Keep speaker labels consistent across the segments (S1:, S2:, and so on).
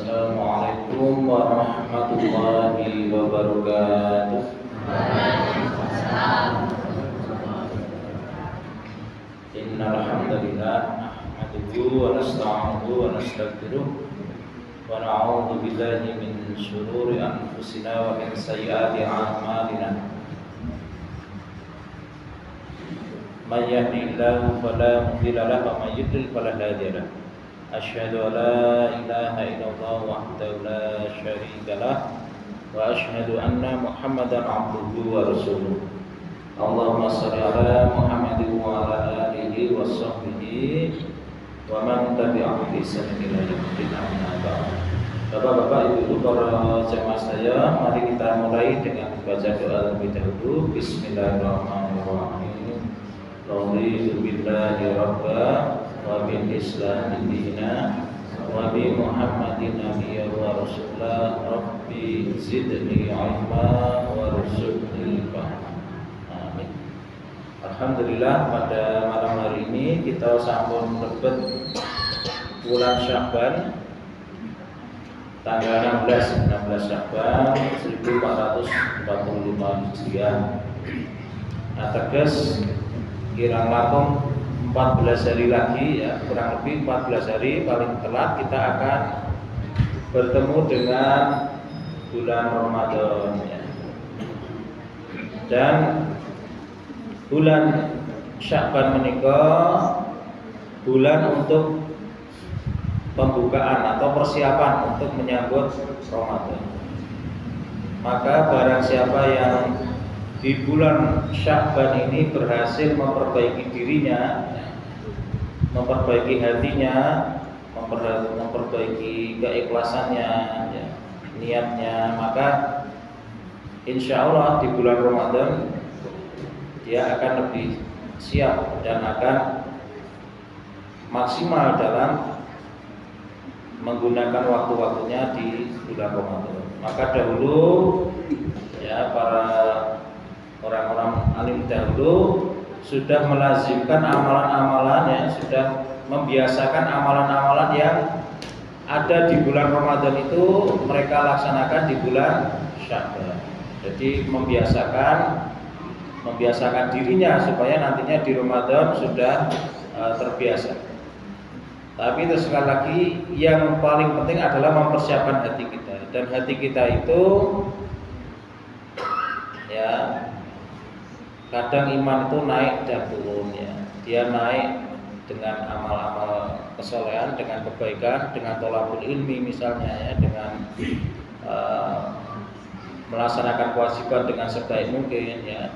S1: Assalamualaikum warahmatullahi wabarakatuh. Innal hamdalillah nahmaduhu wa nasta'inuhu wa nastaghfiruh wa na'udzu billahi min shururi anfusina wa min sayyiati a'malina. May yahdihillahu fala mudilla lahu wa may yudlil fala hadiya lahu. Asyhadu an la ilaha illallah wahdahu la syarika lah wa asyhadu anna Muhammadan abduhu wa rasuluh. Allahumma shalli ala Muhammadin wa ala alihi wa sahbihi wa man tabi'ahum bi ihsan ila yaumil qiyamah. Bapak-bapak, ibu-ibu, para jemaah saya, mari kita mulai dengan membaca doa terlebih dahulu. Bismillahirrahmanirrahim. Raditu billahi rabba wa bil islami dina wa bi Muhammadin nabiyyan wa rasulah. Rabbi zidni ilma warzuqni fahma. Amin. Alhamdulillah, pada malam hari ini kita sampun lebet bulan Sya'ban tanggal 16 Sya'ban 1445 Hijriah. Ateges kirang langkung 14 hari lagi, ya, kurang lebih 14 hari paling telat kita akan bertemu dengan bulan Ramadan, ya. Dan bulan Sya'ban menikah bulan untuk pembukaan atau persiapan untuk menyambut Ramadan. Maka barang siapa yang di bulan Sya'ban ini berhasil memperbaiki dirinya, memperbaiki hatinya, memperbaiki keikhlasannya, ya, niatnya, maka insya Allah di bulan Ramadan dia akan lebih siap dan akan maksimal dalam menggunakan waktu-waktunya di bulan Ramadan. Maka dahulu, ya, para orang-orang alim dahulu sudah melazimkan amalan-amalan, yang sudah membiasakan amalan-amalan yang ada di bulan Ramadan itu mereka laksanakan di bulan Sya'ban. Jadi membiasakan dirinya supaya nantinya di Ramadan sudah terbiasa. Tapi itu sekali lagi yang paling penting adalah mempersiapkan hati kita. Dan hati kita itu, ya, kadang iman itu naik dan turun, ya. Dia naik dengan amal-amal kesolehan, dengan kebaikan, dengan thalabul ilmi misalnya, ya, dengan melaksanakan kewajiban dengan sebaik mungkin, ya.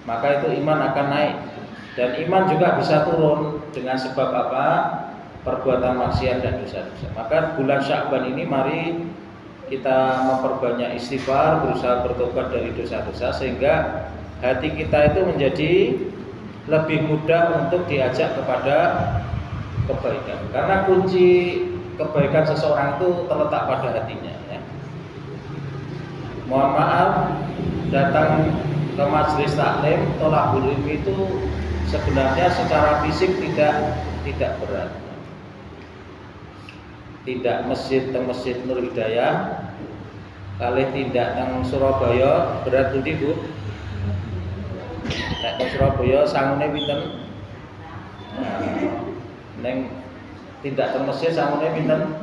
S1: Maka itu iman akan naik. Dan iman juga bisa turun dengan sebab apa? Perbuatan maksiat dan dosa-dosa. Maka bulan Sya'ban ini mari kita memperbanyak istighfar, berusaha bertobat dari dosa-dosa sehingga hati kita itu menjadi lebih mudah untuk diajak kepada kebaikan. Karena kunci kebaikan seseorang itu terletak pada hatinya, ya. Mohon maaf, datang ke majelis taklim thalabul ilmi itu sebenarnya secara fisik tidak berat. Tidak masjid Nur Hidayah, kalih tidak teng Surabaya berat pundi, Bu? Nek teng Surabaya sangune pinten? Neng tidak teng masjid sangune pinten?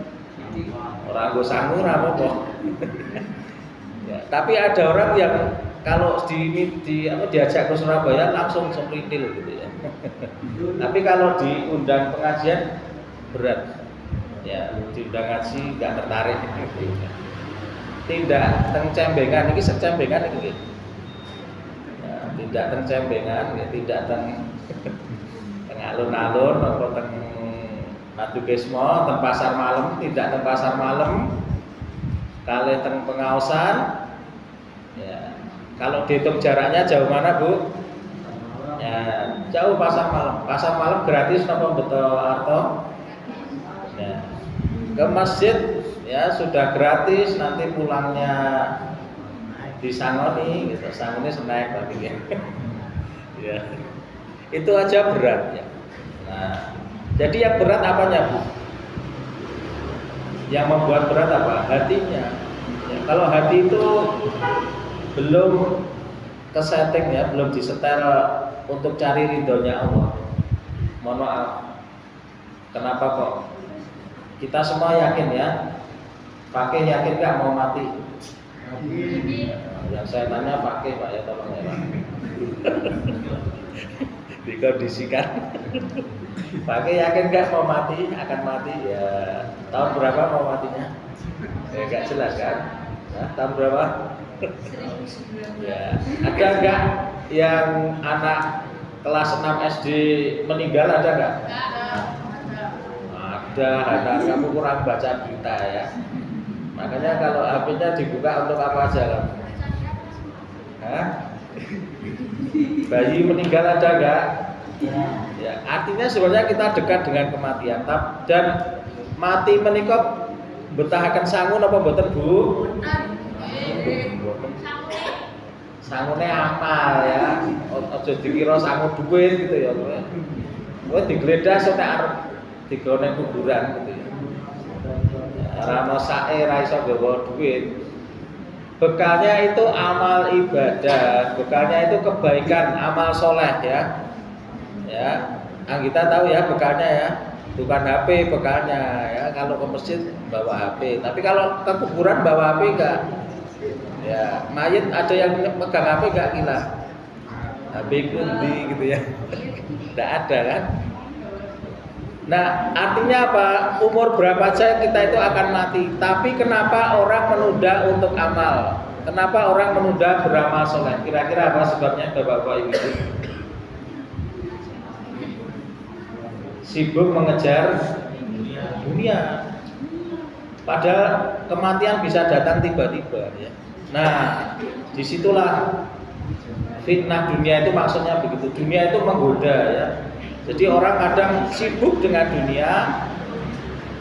S1: Ora nggo sangu ora apa-apa. Ya, tapi ada orang yang kalau diajak ke Surabaya langsung sempritil gitu, ya. Tapi kalau diundang pengajian berat. Ya, diundang ngaji enggak tertarik gitu. Tidak teng cembengan iki secembengan iki. Ya, tidak teng cembengan, ya, tidak teng alun-alun atau teng Batu Kesmo, teng pasar malam, tidak teng pasar malam. Kalih teng pengaosan. Ya, kalau dihitung jaraknya jauh mana, Bu? Ya, jauh pasar malam. Pasar malam gratis napa betul Arto? Ya. Ke masjid, ya, sudah gratis, nanti pulangnya disangoni gitu, sangoni snack tapi, ya. Ya. Itu aja berat, ya. Nah, jadi yang berat apanya, Bu? Yang membuat berat apa? Hatinya. Ya, kalau hati itu belum kesetting ya, belum disetel untuk cari ridhonya Allah. Mohon maaf. Kenapa kok? Kita semua yakin ya. Pakai yakin nggak mau mati? Yang saya tanya pakai Pak ya, tolong ya Pak. Dikondisikan. Pakai yakin nggak mau mati? Akan mati ya. Tahun berapa mau matinya? Ya nggak jelas kan? Nah, tahun berapa? Ya, ada nggak yang anak kelas 6 SD meninggal, ada nggak? Ada, kamu kurang baca berita ya. Makanya kalau HP-nya dibuka untuk apa aja kan? Hah? Bayi meninggal ada nggak? Ya, artinya sebenarnya kita dekat dengan kematian. Dan mati menikah betahaken sangu napa mboten Bu? Sangune amal ya. Aja dikira sangu duit gitu ya. Kowe digledah sok arep digone kuburan gitu ya. Ora ono sae ra iso gawa duit. Bekalnya itu amal ibadah, bekalnya itu kebaikan, amal soleh ya. Ya, kita tahu ya bekalnya ya. Bukan HP bekalnya ya. Kalau ke masjid bawa HP, tapi kalau ke kuburan bawa HP enggak? Ya, mayit ada yang megang HP enggak gila? HP kundi gitu ya. Enggak ada kan? Nah, artinya apa? Umur berapa saja kita itu akan mati. Tapi kenapa orang menunda untuk amal? Kenapa orang menunda beramal soleh? Kira-kira apa sebabnya Bapak Ibu? Sibuk mengejar dunia. Padahal kematian bisa datang tiba-tiba ya. Nah, disitulah fitnah dunia itu maksudnya begitu. Dunia itu menggoda ya. Jadi orang kadang sibuk dengan dunia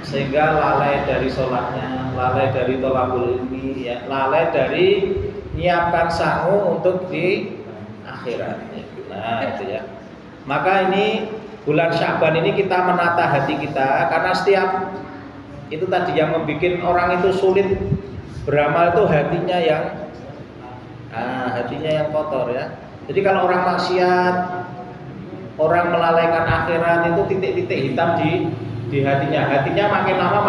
S1: sehingga lalai dari sholatnya, lalai dari thalabul ilmi, ya, lalai dari menyiapkan sangu untuk di akhirat. Nah itu ya. Maka ini bulan Sya'ban ini kita menata hati kita, karena setiap itu tadi yang membuat orang itu sulit beramal itu hatinya yang kotor ya. Jadi kalau orang maksiat, orang melalaikan akhirat itu titik-titik hitam di hatinya. Hatinya makin lama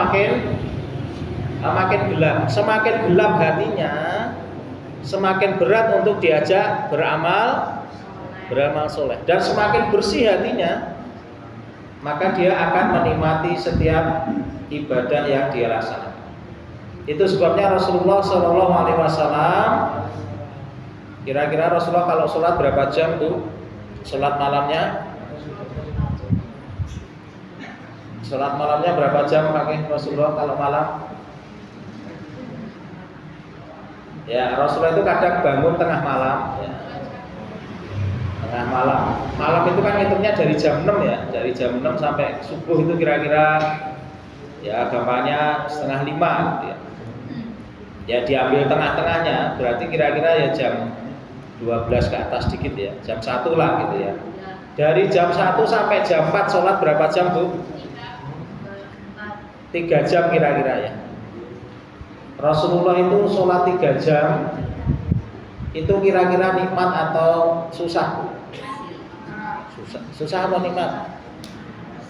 S1: makin gelap. Semakin gelap hatinya, semakin berat untuk diajak beramal soleh. Dan semakin bersih hatinya, maka dia akan menikmati setiap ibadah yang dia laksanakan. Itu sebabnya Rasulullah SAW, kira-kira Rasulullah kalau sholat berapa jam tuh? Sholat malamnya berapa jam pakai Rasulullah kalau malam? Ya, Rasulullah itu kadang bangun tengah malam ya. Tengah malam. Malam itu kan hitungnya dari jam 6 ya. Dari jam 6 sampai subuh itu kira-kira ya gampangnya 4:30 gitu ya. Ya diambil tengah-tengahnya, berarti kira-kira ya jam 12 ke atas dikit ya, jam 1 lah gitu ya. Dari jam 1 sampai jam 4 sholat berapa jam Bu? 3 jam kira-kira ya. Rasulullah itu sholat 3 jam, itu kira-kira nikmat atau susah? Susah atau nikmat?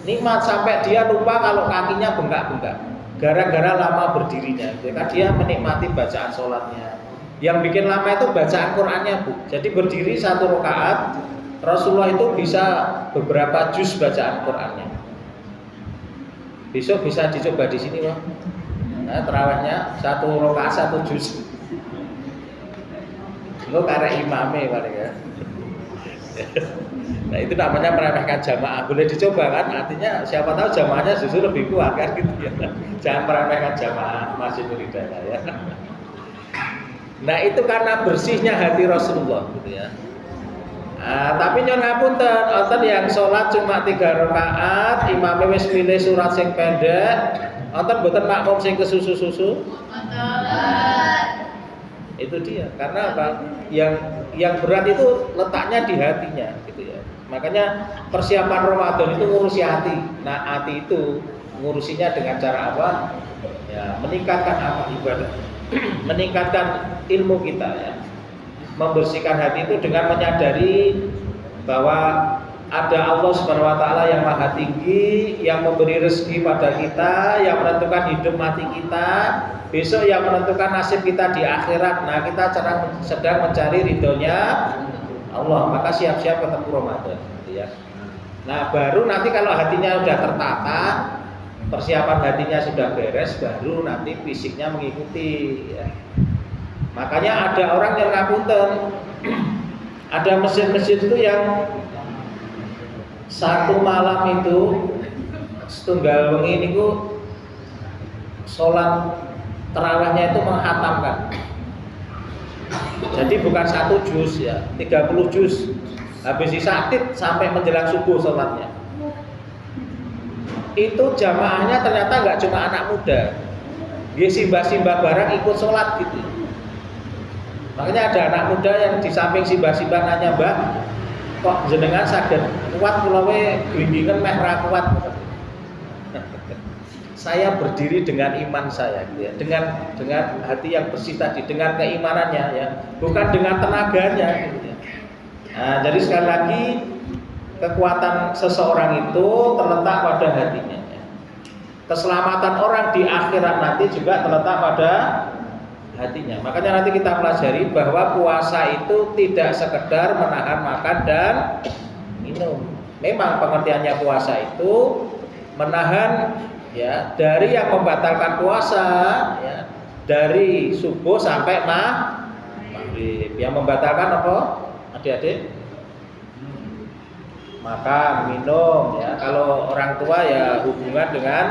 S1: Nikmat sampai dia lupa kalau kakinya bengkak-bengkak, gara-gara lama berdirinya. Kan dia menikmati bacaan sholatnya. Yang bikin lama itu bacaan Qur'annya Bu. Jadi berdiri 1 rakaat, Rasulullah itu bisa beberapa juz bacaan Qur'annya. Besok bisa dicoba di sini Pak. Nah, tarawihnya 1 rakaat 1 juz. Lo karek imame paling ya. Nah itu namanya meremehkan jamaah. Boleh dicoba kan? Artinya siapa tahu jamaahnya justru lebih kuat kan gitu ya. Jangan meremehkan jamaah Masjidul Hidayah ya. Nah itu karena bersihnya hati Rasulullah gitu ya. Tapi nyon ngapunten, wonten yang sholat cuma 3 rakaat, imame wis milih surat sing pendek, wonten mboten makmum sing kesusu-susu? Itu dia. Karena apa? Yang berat itu letaknya di hatinya gitu ya. Makanya persiapan Ramadan itu ngurusi hati. Nah, hati itu ngurusinya dengan cara apa? Ya, meningkatkan apa ibadah, meningkatkan ilmu kita ya. Membersihkan hati itu dengan menyadari bahwa ada Allah Subhanahu wa taala yang maha tinggi, yang memberi rezeki pada kita, yang menentukan hidup mati kita, besok yang menentukan nasib kita di akhirat. Nah, kita sedang mencari ridhonya Allah, maka siap-siap ketemu Ramadan gitu ya. Nah, baru nanti kalau hatinya sudah tertata, persiapan hatinya sudah beres, baru nanti fisiknya mengikuti ya. Makanya ada orang yang ngapunten, ada masjid-masjid itu yang satu malam itu setunggal wengi niku sholat tarawihnya itu menghatamkan. Jadi bukan 1 juz ya, 30 juz. Habis isyatit sampai menjelang subuh sholatnya. Itu jamaahnya ternyata nggak cuma anak muda, dia simbah-simbah barang ikut sholat gitu. Makanya ada anak muda yang di samping simbah-simbah nanya, "Mbak, kok jenengan saged kuat kula we glinggingen meh ra kuat?" Saya berdiri dengan iman saya gitu ya, dengan hati yang bersih tadi, dengan keimanannya ya, bukan dengan tenaganya gitu ya. Nah, jadi sekali lagi kekuatan seseorang itu terletak pada hatinya ya. Keselamatan orang di akhirat nanti juga terletak pada hatinya. Makanya nanti kita pelajari bahwa puasa itu tidak sekedar menahan makan dan minum. Memang pengertiannya puasa itu menahan ya dari yang membatalkan puasa ya, dari subuh sampai maghrib. Yang membatalkan apa? Adik-adik? Makan, minum ya. Kalau orang tua ya hubungan dengan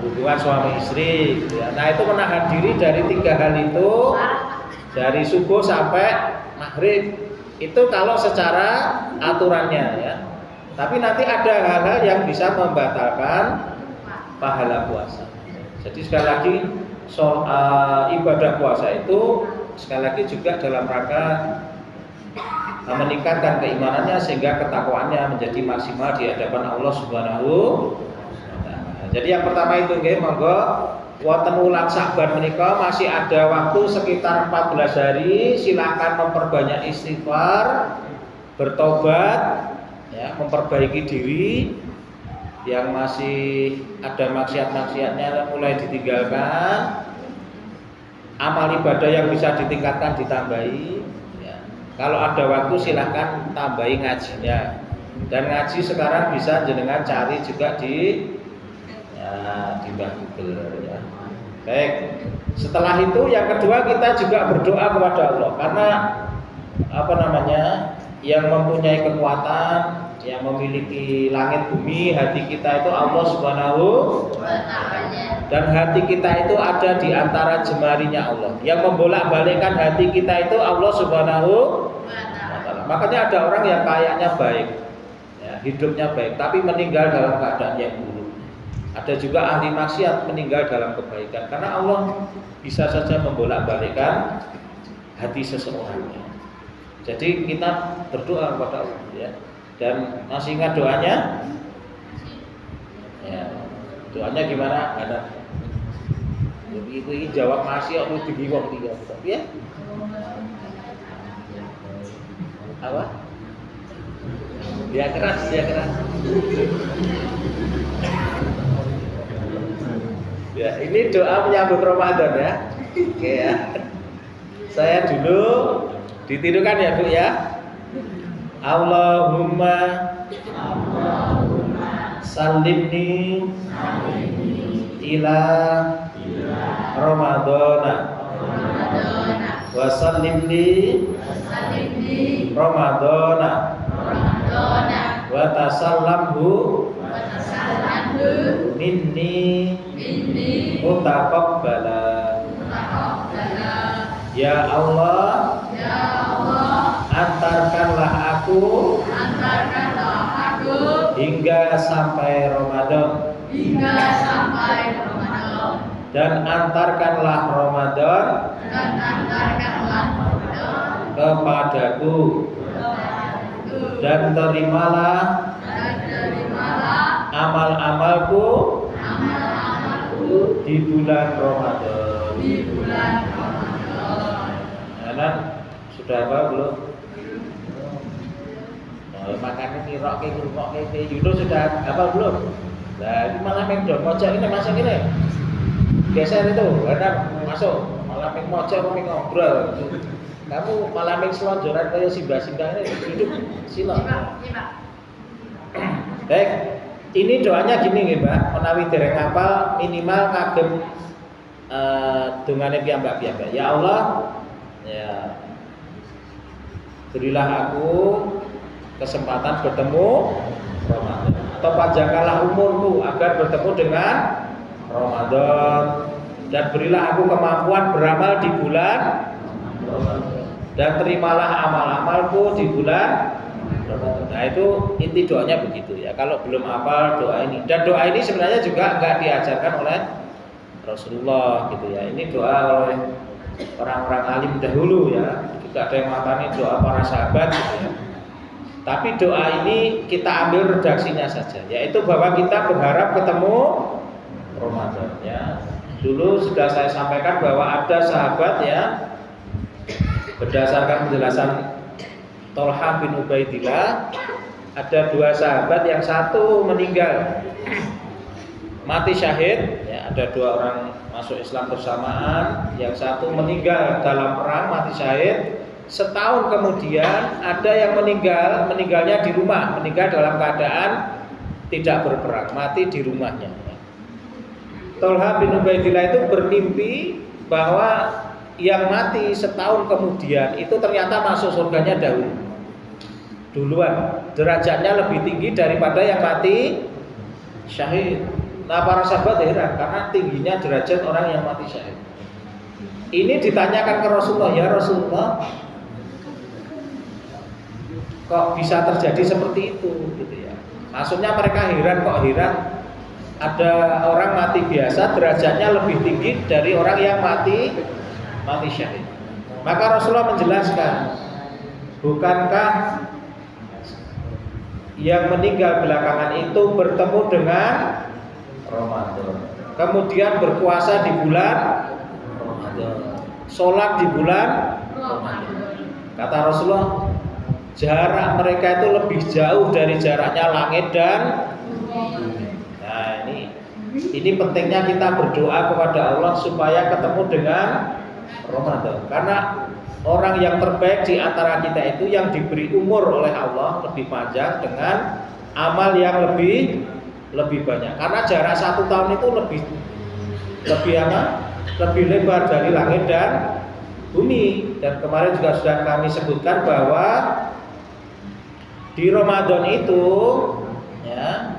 S1: hubungan suami istri gitu ya. Nah, itu menahan diri dari 3 hal itu dari subuh sampai maghrib. Itu kalau secara aturannya ya. Tapi nanti ada hal-hal yang bisa membatalkan pahala puasa. Jadi sekali lagi ibadah puasa itu sekali lagi juga dalam rangka meningkatkan keimanannya sehingga ketakwaannya menjadi maksimal di hadapan Allah Subhanahu wa taala. Jadi yang pertama itu nggih monggo wonten wulan Saban menika masih ada waktu sekitar 14 hari, silakan memperbanyak istighfar, bertobat ya, memperbaiki diri, yang masih ada maksiat-maksiatnya mulai ditinggalkan, amal ibadah yang bisa ditingkatkan ditambahi ya. Kalau ada waktu silahkan tambahi ngajinya, dan ngaji sekarang bisa jenengan cari juga di Mbah Google ya. Baik, setelah itu yang kedua kita juga berdoa kepada Allah, karena yang mempunyai kekuatan, yang memiliki langit bumi, hati kita itu Allah Subhanahu wa taala. Dan hati kita itu ada di antara jemarinya Allah. Yang membolak-balikkan hati kita itu Allah Subhanahu wa taala. Makanya ada orang yang kayaknya baik, ya, hidupnya baik, tapi meninggal dalam keadaan yang buruk. Ada juga ahli maksiat meninggal dalam kebaikan, karena Allah bisa saja membolak-balikkan hati seseorang. Jadi kita berdoa kepada Allah ya. Dan masih ingat doanya? Ya, doanya gimana? Ada. Jadi itu jawab masih aku bingung tiga ya. Apa? Dia keras. Ya, ini doa menyambut Ramadan ya. Oke ya. Saya dulu ditirukan ya Bu ya. Allahumma salimni ila Ramadana wa salimni Ramadana wa tasallamhu minni mutaqabbala. Ya Allah, antarkanlah aku hingga sampai Ramadan. Dan antarkanlah Ramadan kepadaku. dan terimalah amal-amalku di bulan Ramadan. Anak sudah apa belum? Makanya kirok ke nguruk ke Yudo sudah apa belum? Nah ini malah mengdon mojok ini masuk ini geser itu karena masuk malah mojok ngobrol. Kamu malah selonjoran kayak simbah-simbah ini duduk sila. Baik, ini doanya gini nggih Mbak, menawi dereng hafal minimal kagem dungane piyambak-piyambak. Ya Allah, ya berilah aku kesempatan bertemu Ramadan atau panjangkanlah umurku agar bertemu dengan Ramadan dan berilah aku kemampuan beramal di bulan Ramadan dan terimalah amal-amalku di bulan Ramadan. Nah itu inti doanya begitu ya. Kalau belum hafal doa ini dan doa ini sebenarnya juga enggak diajarkan oleh Rasulullah gitu ya. Ini doa oleh orang-orang alim dahulu ya. Juga ada yang mengatakan doa para sahabat gitu ya. Tapi doa ini kita ambil redaksinya saja, yaitu bahwa kita berharap ketemu Ramadan ya. Dulu sudah saya sampaikan bahwa ada sahabat ya, berdasarkan penjelasan Tolha bin Ubaidillah, ada dua sahabat yang satu meninggal mati syahid ya, ada dua orang masuk Islam bersamaan, yang satu meninggal dalam perang mati syahid. Setahun kemudian ada yang meninggalnya di rumah, meninggal dalam keadaan tidak berperang, mati di rumahnya. Tolha bin Ubaidillah itu bermimpi bahwa yang mati setahun kemudian itu ternyata masuk surganya duluan, derajatnya lebih tinggi daripada yang mati syahid. Nah para sahabat heran karena tingginya derajat orang yang mati syahid. Ini ditanyakan ke Rasulullah, ya Rasulullah, kok bisa terjadi seperti itu gitu ya. Maksudnya mereka heran, kok heran ada orang mati biasa derajatnya lebih tinggi dari orang yang mati syahid. Maka Rasulullah menjelaskan, bukankah yang meninggal belakangan itu bertemu dengan Ramadan, kemudian berpuasa di bulan Ramadan, sholat di bulan Ramadan. Kata Rasulullah, jarak mereka itu lebih jauh dari jaraknya langit dan bumi. Nah ini pentingnya kita berdoa kepada Allah supaya ketemu dengan Ramadan. Karena orang yang terbaik di antara kita itu yang diberi umur oleh Allah lebih panjang dengan amal yang lebih banyak. Karena jarak 1 tahun itu lebih lebar dari langit dan bumi. Dan kemarin juga sudah kami sebutkan bahwa di Ramadan itu ya,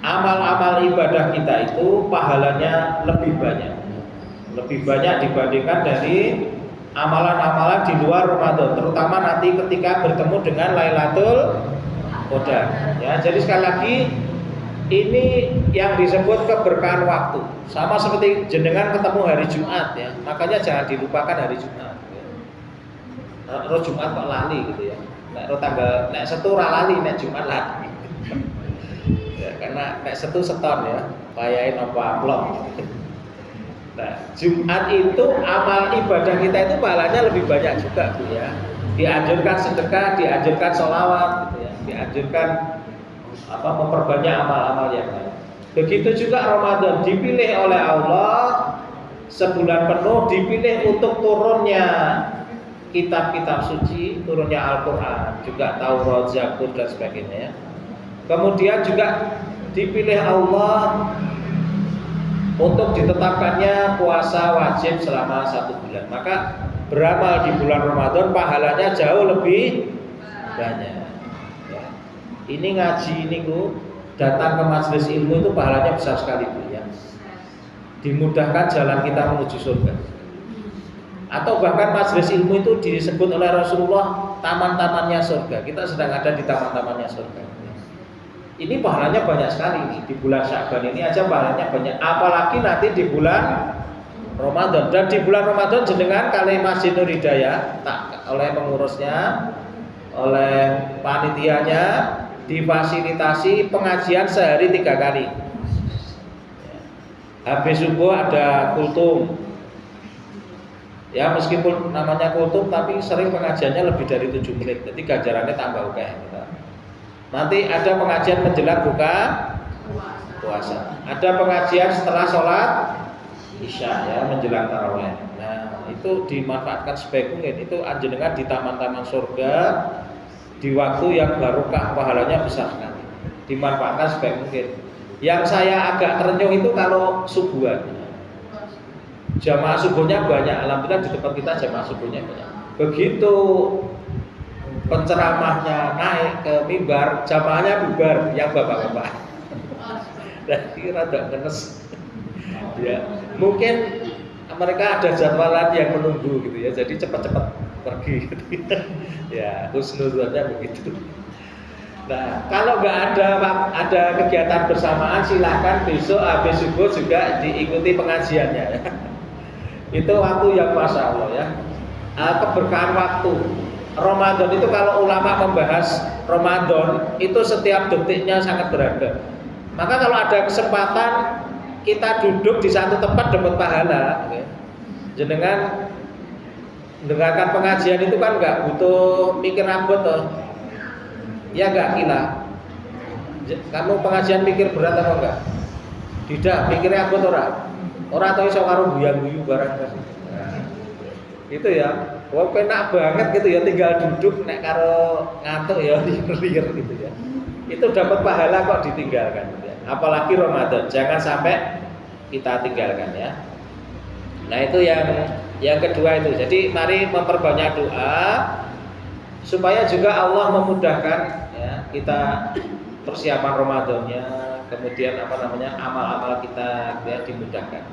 S1: amal-amal ibadah kita itu pahalanya lebih banyak dibandingkan dari amalan-amalan di luar Ramadan, terutama nanti ketika bertemu dengan Lailatul Qadar ya. Jadi sekali lagi ini yang disebut keberkahan waktu, sama seperti jenengan ketemu hari Jumat ya, makanya jangan dilupakan hari Jumat ya. Roh Jumat kok lali gitu ya. Nek tanggal nek setu ra lali, nek Jumat lali. Ya, karena nek setu seton ya, bayain apa amplop. Nah, Jumat itu amal ibadah kita itu pahalanya lebih banyak juga Bu ya. Dianjurkan sedekah, dianjurkan sholawat gitu ya. Dianjurkan memperbanyak amal-amal yang lain. Begitu juga Ramadan dipilih oleh Allah sebulan penuh, dipilih untuk turunnya kitab-kitab suci, turunnya Al-Quran, juga Taurat, Zabur dan sebagainya. Kemudian juga dipilih Allah untuk ditetapkannya puasa wajib selama 1 bulan. Maka beramal di bulan Ramadan pahalanya jauh lebih banyak. Ya. Ini ngaji ini Bu, datang ke majelis ilmu itu pahalanya besar sekali Bu ya. Dimudahkan jalan kita menuju surga. Atau bahkan majelis ilmu itu disebut oleh Rasulullah taman-tamannya surga. Kita sedang ada di taman-tamannya surga. Ini pahalanya banyak sekali nih. Di bulan Sya'ban ini aja pahalanya banyak. Apalagi nanti di bulan Ramadan. Dan di bulan Ramadan jenengan kali Masjid Nur Hidayah oleh pengurusnya oleh panitianya, difasilitasi pengajian sehari 3 kali. Habis subuh ada kultum. Ya meskipun namanya kultum tapi sering pengajiannya lebih dari 7 menit. Jadi ganjarannya tambah oke. Gitu. Nanti ada pengajian menjelang buka puasa. Ada pengajian setelah sholat isya ya menjelang tarawih. Nah itu dimanfaatkan sebaik mungkin. Itu anjenengan di taman-taman surga di waktu yang barokah, pahalanya besar sekali. Dimanfaatkan sebaik mungkin. Yang saya agak terenyuh itu kalau subuhan. Jamaah subuhnya banyak, alhamdulillah di tempat kita jamaah subuhnya banyak. Begitu penceramahnya naik ke mimbar, jamaahnya bubar, yang bapak-bapak. Jadi rada ngenes. Ya, mungkin mereka ada jadwalan yang menunggu gitu ya, jadi cepat-cepat pergi. Gitu. Ya, husnuzonnya begitu. Nah, kalau nggak ada kegiatan bersamaan, silahkan besok habis subuh juga diikuti pengajiannya. Itu waktu yang masya Allah ya, keberkahan waktu. Ramadan itu kalau ulama membahas Ramadan itu setiap detiknya sangat berharga. Maka kalau ada kesempatan kita duduk di satu tempat dapat pahala, okay. Jenengan mendengarkan pengajian itu kan nggak butuh mikir rambut toh, ya nggak gila. Kamu pengajian mikir berat atau enggak? Tidak, mikirnya rambut orang atau iso karo guyu barang kan. Nah, itu ya. Wah penak banget gitu ya, tinggal duduk nek karo ngantuk ya liar gitu ya. Itu dapat pahala kok ditinggalkan gitu ya. Apalagi Ramadan, jangan sampai kita tinggalkan ya. Nah, itu yang kedua itu. Jadi mari memperbanyak doa supaya juga Allah memudahkan ya kita persiapan Ramadannya. Kemudian amal-amal kita ya dimudahkan.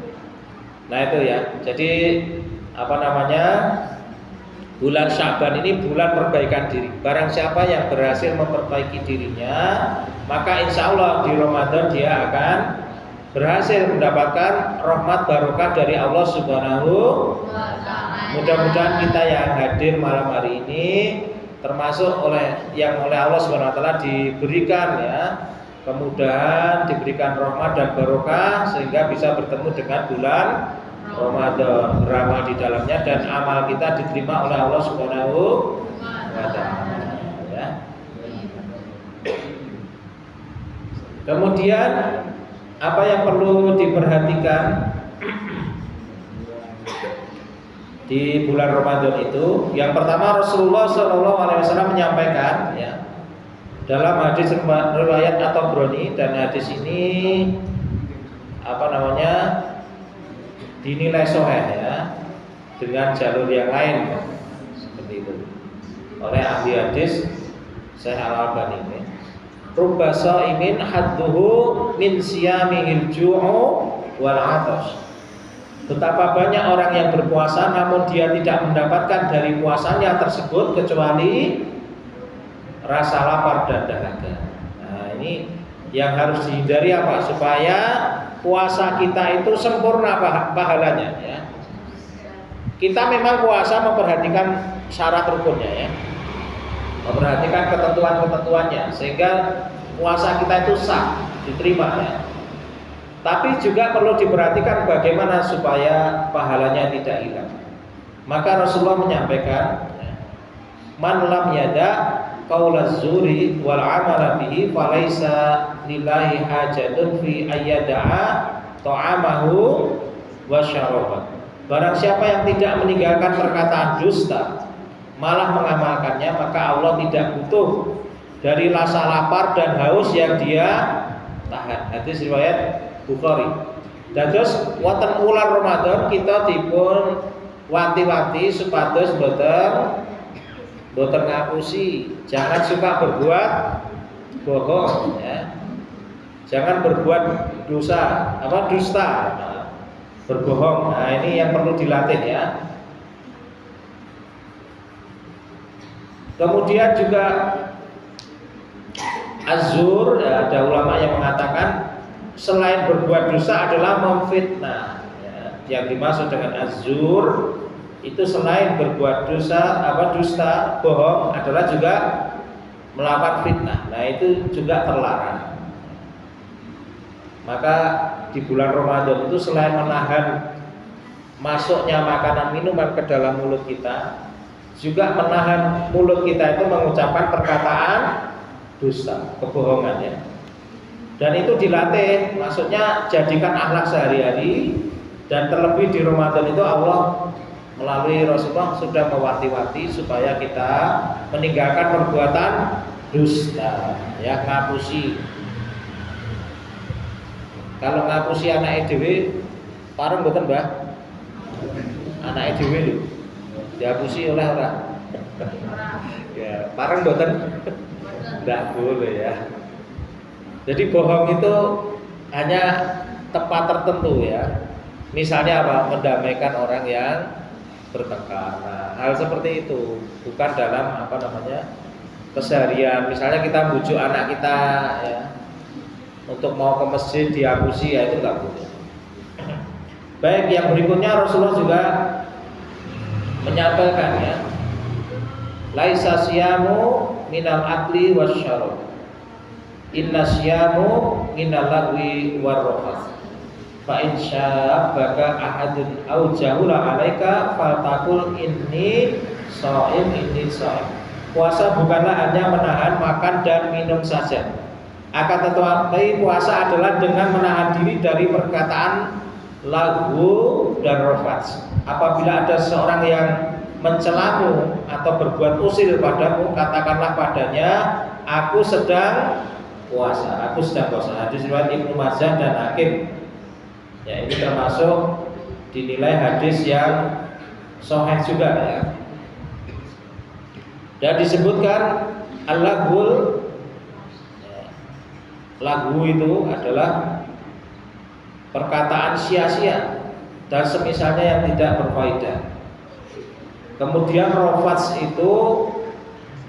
S1: Nah itu ya. Jadi bulan Sya'ban ini bulan perbaikan diri. Barang siapa yang berhasil memperbaiki dirinya, maka insya Allah di Ramadan dia akan berhasil mendapatkan rahmat barokah dari Allah Subhanahu wa Ta'ala. Mudah-mudahan kita yang hadir malam hari ini termasuk oleh Allah Subhanahu wa Ta'ala diberikan ya kemudahan, diberikan rahmat dan barokah sehingga bisa bertemu dengan bulan Ramadan, beramal di dalamnya dan amal kita diterima oleh Allah Subhanahu wa Ta'ala ya. Kemudian apa yang perlu diperhatikan di bulan Ramadan itu? Yang pertama, Rasulullah SAW menyampaikan ya dalam hadis riwayat At-Tabrani, dan hadis ini dinilai sahih ya dengan jalur yang lain seperti itu oleh ahli hadis Syekh Al-Albani ini. Rubba sha'imin hadduhu min siyamihil ju'u wal 'atash. Betapa banyak orang yang berpuasa namun dia tidak mendapatkan dari puasanya tersebut kecuali rasa lapar dan dahaga. Nah, ini yang harus dihindari apa? Supaya puasa kita itu sempurna pahalanya ya. Kita memang puasa memperhatikan syarat rukunnya ya. Memperhatikan ketentuan-ketentuannya sehingga puasa kita itu sah, diterima ya. Tapi juga perlu diperhatikan bagaimana supaya pahalanya tidak hilang. Maka Rasulullah menyampaikan, man lam yada qaulaz zuri wal amala bihi falaisa lillahi hajatun fi ayyada'a ta'amahu wa syarabahu. Barang siapa yang tidak meninggalkan perkataan dusta malah mengamalkannya, maka Allah tidak butuh dari rasa lapar dan haus yang dia tahan. Hadis riwayat Bukhari. Dan terus wonten wulan Ramadan kita dipun wanti-wanti supados boten ngapusi, jangan suka berbuat bohong ya. Jangan berbuat dusta, berbohong. Nah, ini yang perlu dilatih ya. Kemudian juga azur, ya, ada ulama yang mengatakan selain berbuat dosa adalah memfitnah ya. Yang dimaksud dengan azur itu selain berbuat dusta, bohong, adalah juga melakukan fitnah. Nah, itu juga terlarang. Maka di bulan Ramadan itu selain menahan masuknya makanan minuman ke dalam mulut kita, juga menahan mulut kita itu mengucapkan perkataan dusta, kebohongan ya. Dan itu dilatih, maksudnya jadikan akhlak sehari-hari. Dan terlebih di Ramadan itu Allah melalui Rasulullah sudah mewanti-wanti supaya kita meninggalkan perbuatan dusta, ya, ngapusi. Kalau ngapusi anak EDW, pareng mboten, Mbah? Anak EDW lho. Dihapusi oleh orang. Ya, pareng mboten? Enggak boleh ya. Jadi bohong itu hanya tempat tertentu ya. Misalnya apa? Mendamaikan orang yang bertengkar. Nah, hal seperti itu bukan dalam keseharian. Misalnya kita bujuk anak kita ya untuk mau ke masjid dihapusi, ya itu nggak boleh. Baik, yang berikutnya Rasulullah juga menyampaikan ya, laisa siyamu minal akli wasyarab, inna siyamu minal lagwi warrafath. Fa in sya'abaka ahadun au jahula alaika faltaqul inni shaim inni shaim. Puasa bukanlah hanya menahan makan dan minum saja. Akan tetapi puasa adalah dengan menahan diri dari perkataan lagu dan rafath. Apabila ada seorang yang mencelamu atau berbuat usil padamu, katakanlah padanya, aku sedang puasa. Aku sedang puasa. Hadis riwayat Ibnu Majah dan Hakim. Ya, ini termasuk dinilai hadis yang sahih juga ya. Dan disebutkan al-laghul, lagu itu adalah perkataan sia-sia dan semisalnya yang tidak berfaedah. Kemudian rafats itu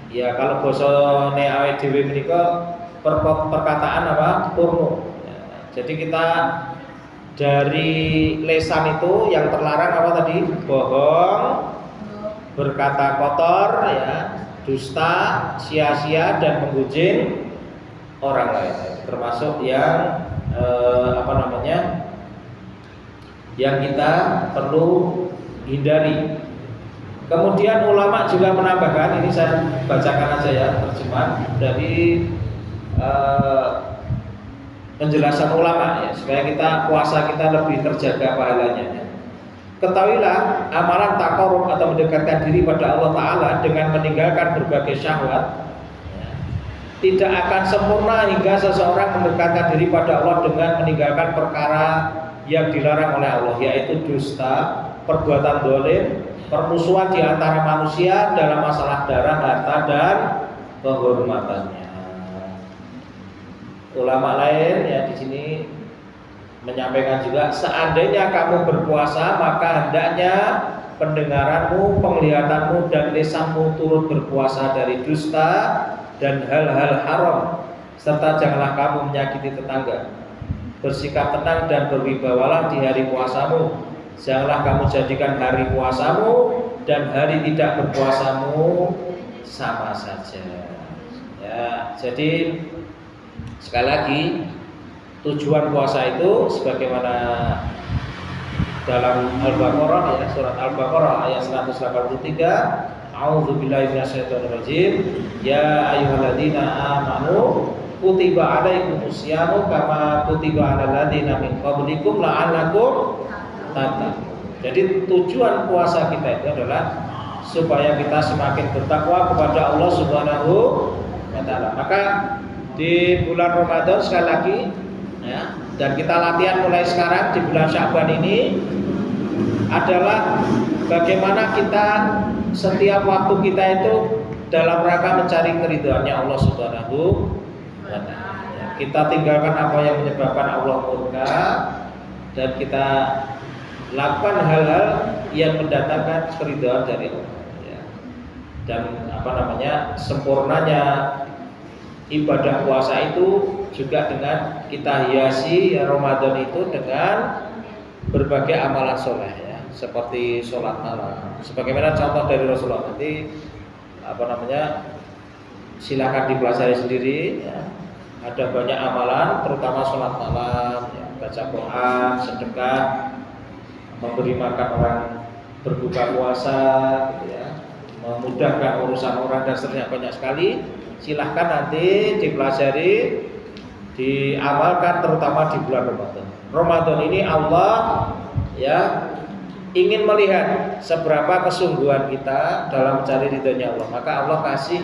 S1: ya kalau basa awake dhewe menika perkataan apa? Porno. Ya, jadi kita dari lesan itu yang terlarang apa tadi? Bohong, berkata kotor ya, dusta, sia-sia dan menggunjing orang lain. Termasuk yang yang kita perlu hindari. Kemudian ulama juga menambahkan, ini saya bacakan aja ya terjemahan dari penjelasan ulama ya, supaya kita puasa kita lebih terjaga pahalanya ya. Ketahuilah amalan taqarrub atau mendekatkan diri pada Allah Ta'ala dengan meninggalkan berbagai syahwat ya, tidak akan sempurna hingga seseorang mendekatkan diri pada Allah dengan meninggalkan perkara yang dilarang oleh Allah, yaitu dusta, perbuatan zalim, permusuhan di antara manusia dalam masalah darah, harta dan kehormatannya. Ulama lain ya di sini menyampaikan juga, seandainya kamu berpuasa maka hendaknya pendengaranmu, penglihatanmu dan lisanmu turut berpuasa dari dusta dan hal-hal haram, serta janganlah kamu menyakiti tetangga. Bersikap tenang dan berwibawalah di hari puasamu. Janganlah kamu jadikan hari puasamu dan hari tidak berpuasamu sama saja. Ya, jadi sekali lagi tujuan puasa itu sebagaimana dalam Al-Baqarah ya, surat Al-Baqarah ayat 183, A'udzubillahi minasyaitonirrajim, ya ayyuhalladzina amanu kutiba alaikumusyamu kama kutiba alal ladzina min qablikum la'allakum tattaqun. Jadi tujuan puasa kita itu adalah supaya kita semakin bertakwa kepada Allah Subhanahu wa taala. Maka di bulan Ramadan sekali lagi ya, dan kita latihan mulai sekarang di bulan Sya'ban ini adalah bagaimana kita setiap waktu kita itu dalam rangka mencari keridhaannya Allah Subhanahu wa taala. Ya, kita tinggalkan apa yang menyebabkan Allah murka dan kita lakukan hal-hal yang mendatangkan keridhaan dari Allah ya. Dan sempurnanya ibadah puasa itu juga dengan kita hiasi ya, Ramadan itu dengan berbagai amalan soleh ya. seperti sholat malam. Sebagaimana contoh dari Rasulullah, nanti silakan dipelajari sendiri. Ya. Ada banyak amalan, terutama sholat malam, ya, baca Quran, sedekah, memberi makan orang berbuka puasa, gitu ya, memudahkan urusan orang dan seterusnya, banyak sekali. Silahkan nanti dipelajari, diamalkan terutama di bulan Ramadan. Ramadan ini Allah ya ingin melihat seberapa kesungguhan kita dalam mencari ridhonya Allah. Maka Allah kasih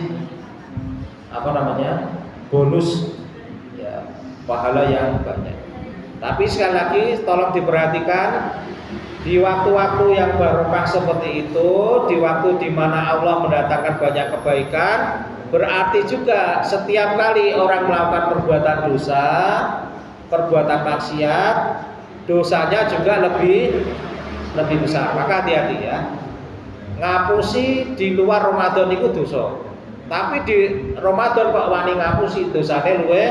S1: bonus ya, pahala yang banyak. Tapi sekali lagi tolong diperhatikan, di waktu-waktu yang barokah seperti itu, di waktu di mana Allah mendatangkan banyak kebaikan, berarti juga setiap kali orang melakukan perbuatan dosa, perbuatan maksiat, dosanya juga lebih besar. Maka hati-hati ya. Ngapusi di luar Ramadan itu dosa. Tapi di Ramadan kok wani ngapusi dosanya luwih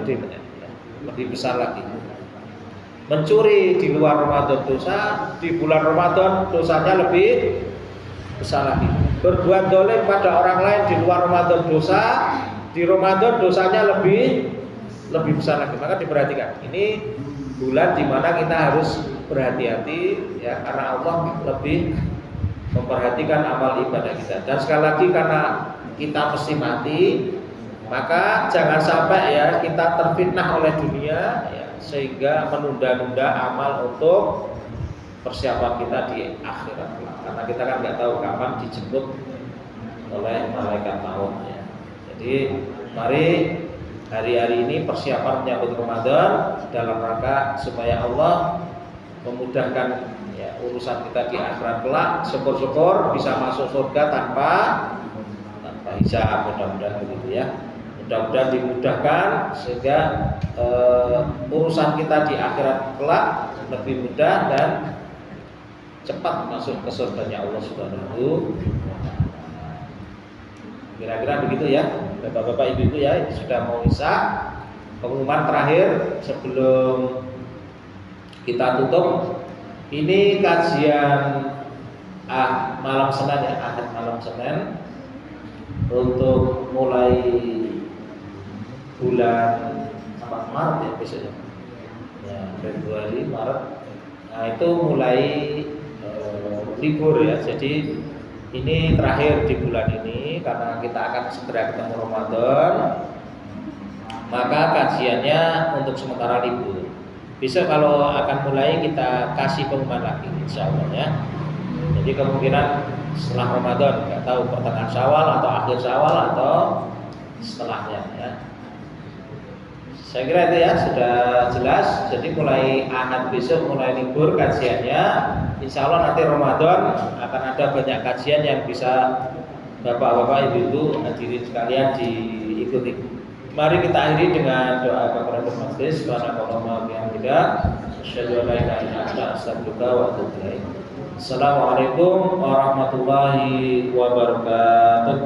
S1: gede ya. Lebih besar lagi. Mencuri di luar Ramadan dosa, di bulan Ramadan dosanya lebih besar lagi. Berbuat dolim pada orang lain di luar Ramadan dosa, di Ramadan dosanya lebih besar lagi. Maka diperhatikan. Ini bulan di mana kita harus berhati-hati ya, karena Allah lebih memperhatikan amal ibadah kita. Dan sekali lagi karena kita mesti mati, maka jangan sampai ya kita terfitnah oleh dunia ya, sehingga menunda-nunda amal untuk persiapan kita di akhirat. Karena kita kan nggak tahu kapan dijemput oleh malaikat maut ya. Jadi mari hari-hari ini persiapan menyambut Ramadan dalam rangka supaya Allah memudahkan ya, urusan kita di akhirat kelak. Syukur-syukur bisa masuk surga tanpa hisab, mudah-mudahan begitu ya. Mudah-mudahan dimudahkan sehingga urusan kita di akhirat kelak lebih mudah dan cepat masuk ke surganya Allah Subhanahu. Kira-kira begitu ya, Bapak-bapak, Ibu-ibu ya, sudah mau isya. Pengumuman terakhir sebelum kita tutup, ini kajian malam Senin ya, Ahad malam Senin untuk mulai bulan Maret ya besoknya. Ya, Februari, Maret. Nah, itu mulai libur ya. Jadi ini terakhir di bulan ini karena kita akan segera ketemu Ramadan. Maka kajiannya untuk sementara libur. Besok kalau akan mulai kita kasih pengumuman lagi insya Allah ya. Jadi kemungkinan setelah Ramadan, nggak tahu pertengahan Syawal atau akhir Syawal atau setelahnya ya. Saya kira itu ya sudah jelas. Jadi mulai Ahad besok mulai libur kajiannya. Insya Allah nanti Ramadan akan ada banyak kajian yang bisa Bapak-bapak, Ibu-ibu hadirin sekalian diikuti. Mari kita akhiri dengan doa kafaratul majlis. Subhanakallahumma wa bihamdika, asyhadu an la ilaha illa anta, astaghfiruka wa atubu ilaik. Assalamualaikum warahmatullahi wabarakatuh.